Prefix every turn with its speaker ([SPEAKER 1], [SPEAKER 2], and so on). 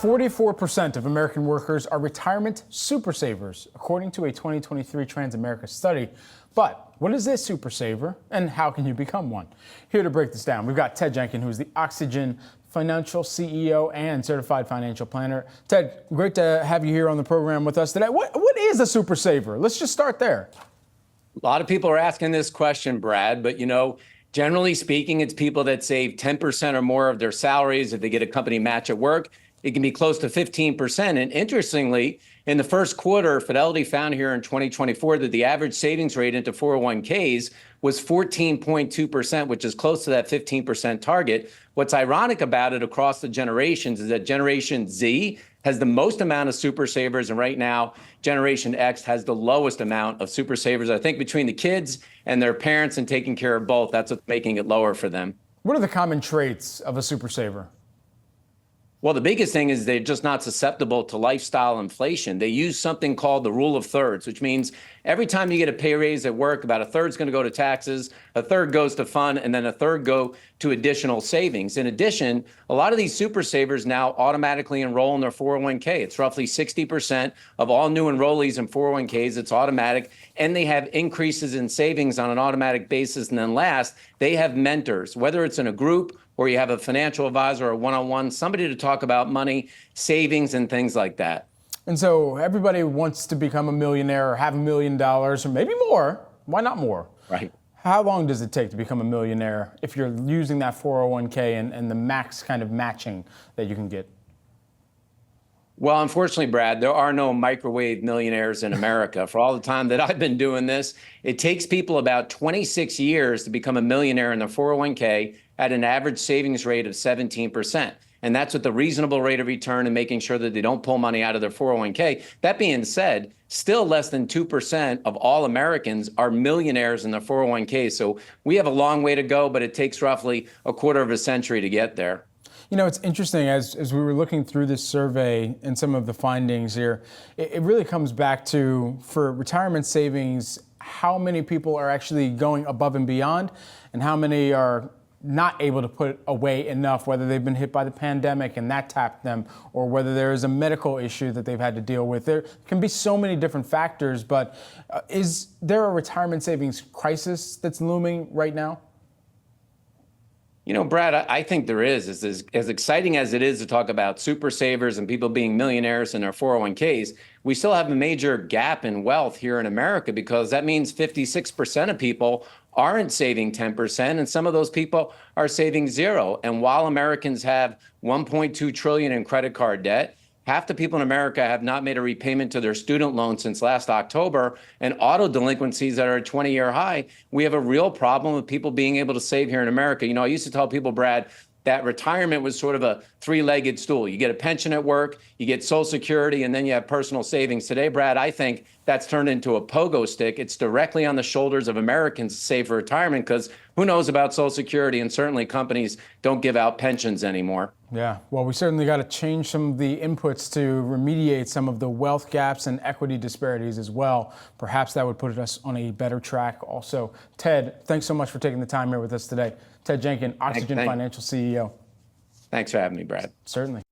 [SPEAKER 1] 44% of American workers are retirement super savers, according to a 2023 Transamerica study. But what is this super saver, and how can you become one? Here to break this down, we've got Ted Jenkin, who's the Oxygen Financial CEO and Certified Financial Planner. Ted, great to have you here on the program with us today. What is a super saver? Let's just start there.
[SPEAKER 2] A lot of people are asking this question, Brad, but generally speaking, it's people that save 10% or more of their salaries. If they get a company match at work, it can be close to 15%. And interestingly, in the first quarter, Fidelity found here in 2024 that the average savings rate into 401ks was 14.2%, which is close to that 15% target. What's ironic about it across the generations is that Generation Z has the most amount of super savers, and right now, Generation X has the lowest amount of super savers. I think between the kids and their parents and taking care of both, that's what's making it lower for them.
[SPEAKER 1] What are the common traits of a super saver?
[SPEAKER 2] Well, the biggest thing is they're just not susceptible to lifestyle inflation. They use something called the rule of thirds, which means every time you get a pay raise at work, about a third is going to go to taxes, a third goes to fund, and then a third go to additional savings. In addition, a lot of these super savers now automatically enroll in their 401k. It's roughly 60% of all new enrollees in 401ks. It's automatic, and they have increases in savings on an automatic basis. And then last, they have mentors, whether it's in a group or you have a financial advisor or one-on-one, somebody to talk about money, savings, and things like that.
[SPEAKER 1] And so everybody wants to become a millionaire or have $1 million or maybe more. Why not more?
[SPEAKER 2] Right.
[SPEAKER 1] How long does it take to become a millionaire if you're using that 401k and the max kind of matching that you can get?
[SPEAKER 2] Well, unfortunately, Brad, there are no microwave millionaires in America. For all the time that I've been doing this, it takes people about 26 years to become a millionaire in their 401k at an average savings rate of 17%. And that's with the reasonable rate of return and making sure that they don't pull money out of their 401k. That being said, still less than 2% of all Americans are millionaires in their 401k. So we have a long way to go, but it takes roughly a quarter of a century to get there.
[SPEAKER 1] You know, it's interesting, as we were looking through this survey and some of the findings here, it really comes back to, for retirement savings, how many people are actually going above and beyond and how many are not able to put away enough, whether they've been hit by the pandemic and that tapped them, or whether there is a medical issue that they've had to deal with. There can be so many different factors, but is there a retirement savings crisis that's looming right now?
[SPEAKER 2] Brad, I think there is. As exciting as it is to talk about super savers and people being millionaires in their 401ks, we still have a major gap in wealth here in America, because that means 56% of people aren't saving 10%, and some of those people are saving zero. And while Americans have 1.2 trillion in credit card debt, half the people in America have not made a repayment to their student loan since last October, and auto delinquencies that are at a 20-year high. We have a real problem with people being able to save here in America. I used to tell people, Brad, that retirement was sort of a three-legged stool. You get a pension at work, you get Social Security, and then you have personal savings. Today, Brad, I think that's turned into a pogo stick. It's directly on the shoulders of Americans to save for retirement, because who knows about Social Security, and certainly companies don't give out pensions anymore.
[SPEAKER 1] Yeah, well, we certainly got to change some of the inputs to remediate some of the wealth gaps and equity disparities as well. Perhaps that would put us on a better track also. Ted, thanks so much for taking the time here with us today. Ted Jenkin, Oxygen Financial CEO.
[SPEAKER 2] Thanks for having me, Brad.
[SPEAKER 1] Certainly.